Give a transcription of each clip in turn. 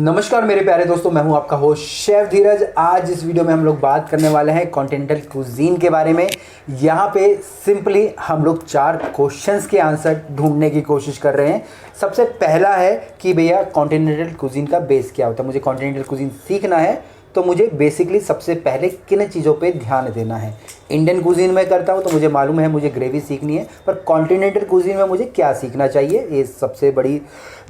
नमस्कार मेरे प्यारे दोस्तों, मैं हूं आपका होस्ट शेफ धीरज। आज इस वीडियो में हम लोग बात करने वाले हैं कॉन्टिनेंटल कुजीन के बारे में। यहाँ पे सिंपली हम लोग 4 क्वेश्चंस के आंसर ढूंढने की कोशिश कर रहे हैं। सबसे पहला है कि भैया कॉन्टिनेंटल कुजीन का बेस क्या होता है। मुझे कॉन्टिनेंटल कुजीन सीखना है तो मुझे बेसिकली सबसे पहले किन चीज़ों पे ध्यान देना है। इंडियन कुजीन में करता हूँ तो मुझे मालूम है मुझे ग्रेवी सीखनी है, पर कॉन्टिनेंटल कुजीन में मुझे क्या सीखना चाहिए, ये सबसे बड़ी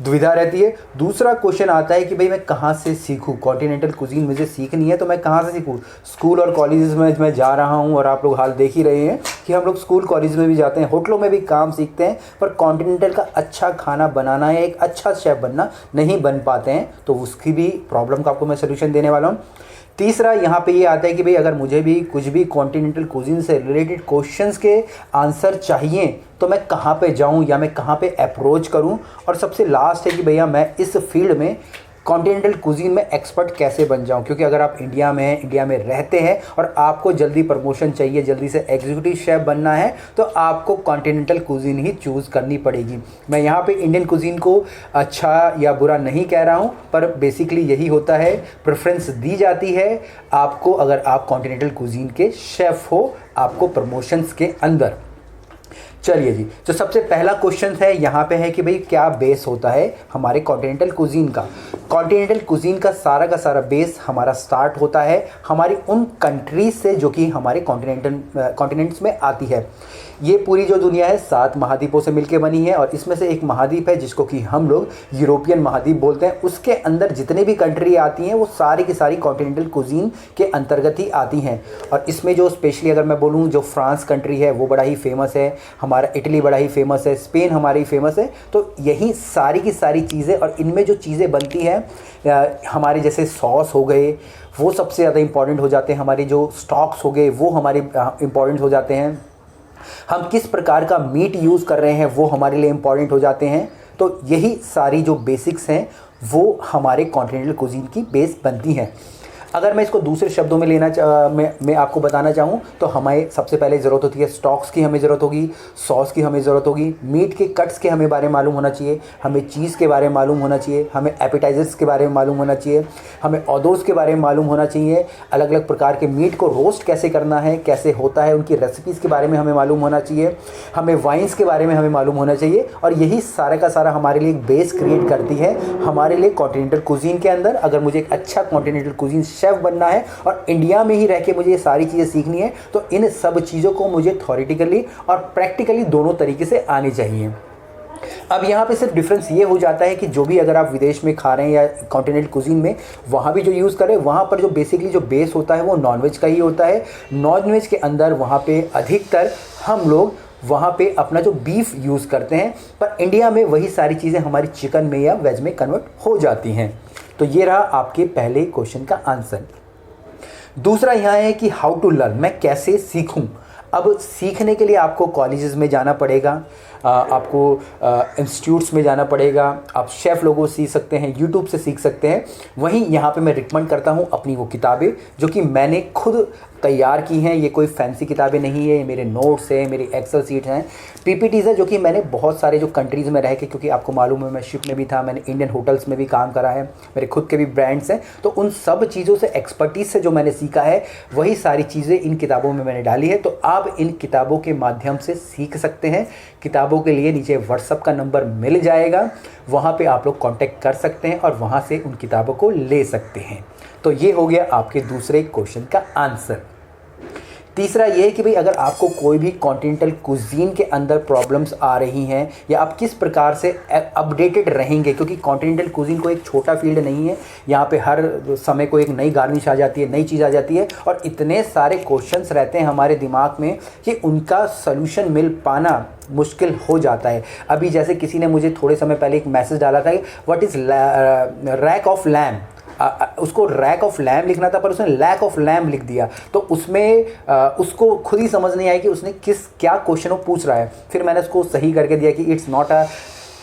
दुविधा रहती है। दूसरा क्वेश्चन आता है कि भाई मैं कहाँ से सीखूँ। कॉन्टिनेंटल कुजीन मुझे सीखनी है तो मैं कहाँ से सीखूँ। स्कूल और कॉलेजेस में मैं जा रहा हूँ और आप लोग हाल देख ही रहे हैं कि हम लोग स्कूल कॉलेज में भी जाते हैं, होटलों में भी काम सीखते हैं, पर कॉन्टिनेंटल का अच्छा खाना बनाना या एक अच्छा शेफ़ बनना नहीं बन पाते हैं। तो उसकी भी प्रॉब्लम का आपको मैं सोल्यूशन देने वाला हूँ। तीसरा यहाँ पे ये आता है कि भाई अगर मुझे भी कुछ भी कॉन्टिनेंटल कुजीन से रिलेटेड क्वेश्चंस के आंसर चाहिए तो मैं कहाँ पे जाऊँ या मैं कहाँ पे अप्रोच करूँ। और सबसे लास्ट है कि भैया मैं इस फील्ड में कॉन्टिनेंटल कुजीन में एक्सपर्ट कैसे बन जाऊं। क्योंकि अगर आप इंडिया में रहते हैं और आपको जल्दी प्रमोशन चाहिए, जल्दी से एग्जीक्यूटिव शेफ बनना है, तो आपको कॉन्टिनेंटल कुजीन ही चूज़ करनी पड़ेगी। मैं यहाँ पे इंडियन कुजीन को अच्छा या बुरा नहीं कह रहा हूँ, पर बेसिकली यही होता है, प्रेफरेंस दी जाती है आपको अगर आप कॉन्टिनेंटल कुजीन के शेफ़ हो आपको प्रमोशंस के अंदर। चलिए जी, तो सबसे पहला क्वेश्चन है यहाँ पे है कि भाई क्या बेस होता है हमारे कॉन्टिनेंटल कुजीन का। कॉन्टिनेंटल कुजीन का सारा बेस हमारा स्टार्ट होता है हमारी उन कंट्रीज से जो कि हमारे कॉन्टिनेंट्स में आती है। ये पूरी जो दुनिया है 7 महाद्वीपों से मिलके बनी है और इसमें से एक महाद्वीप है जिसको कि हम लोग यूरोपियन महाद्वीप बोलते हैं। उसके अंदर जितने भी कंट्री आती हैं वो सारी की सारी कॉन्टिनेंटल कुजीन के अंतर्गत ही आती हैं। और इसमें जो स्पेशली अगर मैं बोलूँ जो फ्रांस कंट्री है वो बड़ा ही फेमस है, हमारा इटली बड़ा ही फेमस है, स्पेन हमारी फेमस है। तो यही सारी की सारी चीज़ें और इनमें जो चीज़ें बनती हैं हमारे जैसे सॉस हो गए वो सबसे ज़्यादा इंपॉर्टेंट हो जाते हैं, हमारे जो स्टॉक्स हो गए वो हमारे इंपॉर्टेंट हो जाते हैं, हम किस प्रकार का मीट यूज़ कर रहे हैं वो हमारे लिए इम्पॉर्टेंट हो जाते हैं। तो यही सारी जो बेसिक्स हैं वो हमारे कॉन्टिनेंटल कुजीन की बेस बनती हैं। अगर मैं इसको दूसरे शब्दों में मैं आपको बताना चाहूँ तो हमें सबसे पहले ज़रूरत होती है स्टॉक्स की, हमें ज़रूरत होगी सॉस की, हमें ज़रूरत होगी मीट के कट्स के हमें बारे में मालूम होना चाहिए, हमें चीज़ के बारे में मालूम होना चाहिए, हमें एपेटाइजर्स के बारे में मालूम होना चाहिए, हमें ऑदोर्स के बारे में मालूम होना चाहिए, अलग अलग प्रकार के मीट को रोस्ट कैसे करना है, कैसे होता है, उनकी रेसिपीज़ के बारे में हमें मालूम होना चाहिए, हमें वाइन्स के बारे में हमें मालूम होना चाहिए। और यही सारा का सारा हमारे लिए एक बेस क्रिएट करती है हमारे लिए कॉन्टिनेंटल कुजीन के अंदर। अगर मुझे एक अच्छा कॉन्टिनेंटल कुजीन शेफ़ बनना है और इंडिया में ही रह के मुझे ये सारी चीज़ें सीखनी है तो इन सब चीज़ों को मुझे थ्योरेटिकली और प्रैक्टिकली दोनों तरीके से आनी चाहिए। अब यहाँ पे सिर्फ डिफरेंस ये हो जाता है कि जो भी अगर आप विदेश में खा रहे हैं या कॉन्टिनेंटल कुजीन में वहाँ भी जो यूज़ करें वहाँ पर जो बेसिकली जो बेस होता है वो नॉनवेज का ही होता है। नॉनवेज के अंदर वहाँ पे अधिकतर हम लोग वहाँ पे अपना जो बीफ यूज़ करते हैं, पर इंडिया में वही सारी चीज़ें हमारी चिकन में या वेज में कन्वर्ट हो जाती हैं। तो ये रहा आपके पहले क्वेश्चन का आंसर। दूसरा यहाँ है कि हाउ टू लर्न, मैं कैसे सीखूं। अब सीखने के लिए आपको कॉलेजेस में जाना पड़ेगा, आपको इंस्टीट्यूट्स में जाना पड़ेगा, आप शेफ़ लोगों से सीख सकते हैं, यूट्यूब से सीख सकते हैं। वहीं यहाँ पे मैं रिकमेंड करता हूँ अपनी वो किताबें जो कि मैंने खुद तैयार की हैं। ये कोई फैंसी किताबें नहीं है, ये मेरे नोट्स हैं, मेरी एक्सेल सीट्स हैं, पीपीटीज़ है जो कि मैंने बहुत सारे जो कंट्रीज़ में रह के, क्योंकि आपको मालूम है मैं शिप में भी था, मैंने इंडियन होटल्स में भी काम करा है, मेरे खुद के भी ब्रांड्स हैं। तो उन सब चीज़ों से एक्सपर्टीज़ से जो मैंने सीखा है वही सारी चीज़ें इन किताबों में मैंने डाली है। तो आप इन किताबों के माध्यम से सीख सकते हैं। किताबों के लिए नीचे व्हाट्सएप का नंबर मिल जाएगा, वहाँ पे आप लोग कांटेक्ट कर सकते हैं और वहाँ से उन किताबों को ले सकते हैं। तो ये हो गया आपके दूसरे क्वेश्चन का आंसर। तीसरा ये है कि भाई अगर आपको कोई भी कॉन्टिनेंटल कुजीन के अंदर प्रॉब्लम्स आ रही हैं या आप किस प्रकार से अपडेटेड रहेंगे, क्योंकि कॉन्टिनेंटल कुजीन को एक छोटा फील्ड नहीं है, यहाँ पे हर समय को एक नई गार्निश आ जाती है, नई चीज़ आ जाती है और इतने सारे क्वेश्चंस रहते हैं हमारे दिमाग में कि उनका सलूशन मिल पाना मुश्किल हो जाता है। अभी जैसे किसी ने मुझे थोड़े समय पहले एक मैसेज डाला था कि what is rack of lamb, उसको रैक ऑफ लैम्ब लिखना था पर उसने लैक ऑफ लैम्ब लिख दिया। तो उसमें उसको खुद ही समझ नहीं आया कि उसने क्या क्वेश्चन वो पूछ रहा है। फिर मैंने उसको सही करके दिया कि it's not a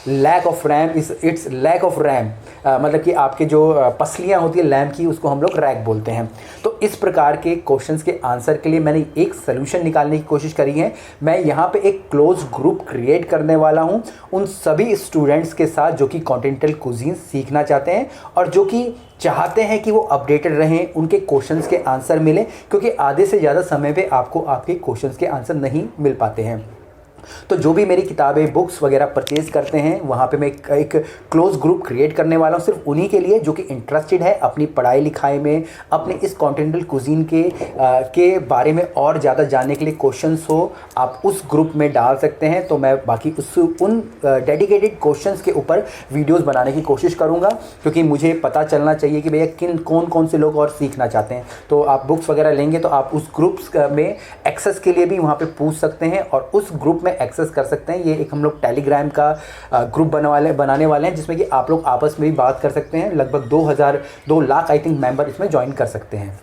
lack of RAM it's lack of RAM, मतलब कि आपके जो पसलियाँ होती है लैम की, उसको हम लोग रैक बोलते हैं। तो इस प्रकार के क्वेश्चंस के आंसर के लिए मैंने एक सोल्यूशन निकालने की कोशिश करी है। मैं यहाँ पे एक क्लोज ग्रुप क्रिएट करने वाला हूँ उन सभी स्टूडेंट्स के साथ जो कि कॉन्टिनेंटल कुजीन सीखना चाहते हैं और जो कि चाहते हैं कि वो अपडेटेड रहें, उनके क्वेश्चंस के आंसर मिलें, क्योंकि आधे से ज़्यादा समय पे आपको आपके क्वेश्चंस के आंसर नहीं मिल पाते हैं। तो जो भी मेरी किताबें बुक्स वगैरह परचेज़ करते हैं, वहाँ पे मैं एक क्लोज ग्रुप क्रिएट करने वाला हूँ सिर्फ उन्हीं के लिए जो कि इंटरेस्टेड है अपनी पढ़ाई लिखाई में, अपने इस कॉन्टिनेंटल कुजीन के बारे में और ज़्यादा जानने के लिए क्वेश्चंस हो, आप उस ग्रुप में डाल सकते हैं। तो मैं बाकी उन डेडिकेटेड क्वेश्चंस के ऊपर वीडियोज़ बनाने की कोशिश करूँगा, क्योंकि मुझे पता चलना चाहिए कि भैया कौन से लोग और सीखना चाहते हैं। तो आप बुक्स वगैरह लेंगे तो आप उस ग्रुप्स में एक्सेस के लिए भी वहाँ पे पूछ सकते हैं और उस ग्रुप में एक्सेस कर सकते हैं। ये एक हम लोग टेलीग्राम का ग्रुप बनाने वाले हैं जिसमें कि आप लोग आपस में भी बात कर सकते हैं। लगभग 2 लाख आई थिंक मेंबर इसमें ज्वाइन कर सकते हैं।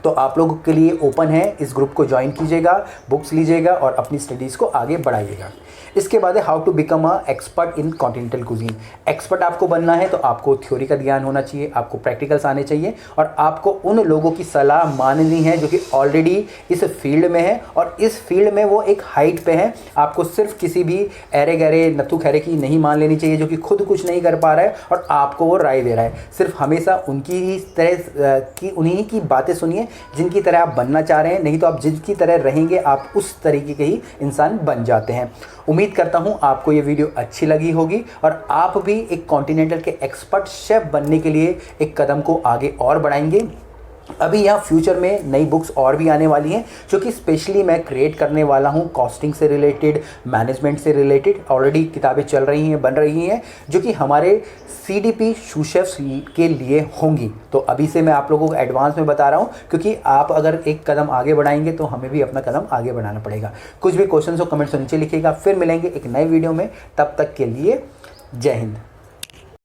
तो आप लोगों के लिए ओपन है, इस ग्रुप को ज्वाइन कीजिएगा, बुक्स लीजिएगा और अपनी स्टडीज़ को आगे बढ़ाइएगा। इसके बाद है how to become a expert in continental cuisine. Expert आपको बनना है तो आपको थ्योरी का ज्ञान होना चाहिए, आपको प्रैक्टिकल्स आने चाहिए और आपको उन लोगों की सलाह माननी है जो कि ऑलरेडी इस फील्ड में है और इस फील्ड में वो एक हाइट पे है। आपको सिर्फ किसी भी ऐरे गहरे नत्थु खैरे की नहीं मान लेनी चाहिए जो कि खुद कुछ नहीं कर पा रहा है और आपको वो राय दे रहा है। सिर्फ हमेशा उन्हीं की बातें सुनिए जिनकी तरह आप बनना चाह रहे हैं, नहीं तो आप जिनकी तरह रहेंगे आप उस तरीके के ही इंसान बन जाते हैं। उम्मीद करता हूं आपको ये वीडियो अच्छी लगी होगी और आप भी एक कॉन्टिनेंटल के एक्सपर्ट शेफ बनने के लिए एक कदम को आगे और बढ़ाएंगे। अभी यहाँ फ्यूचर में नई बुक्स और भी आने वाली हैं जो कि स्पेशली मैं क्रिएट करने वाला हूँ कॉस्टिंग से रिलेटेड, मैनेजमेंट से रिलेटेड। ऑलरेडी किताबें चल रही हैं, बन रही हैं, जो कि हमारे CDP शू शेफ्स के लिए होंगी। तो अभी से मैं आप लोगों को एडवांस में बता रहा हूँ, क्योंकि आप अगर एक कदम आगे बढ़ाएंगे तो हमें भी अपना कदम आगे बढ़ाना पड़ेगा। कुछ भी क्वेश्चन हो कमेंट्स नीचे लिखिएगा। फिर मिलेंगे एक नए वीडियो में, तब तक के लिए जय हिंद।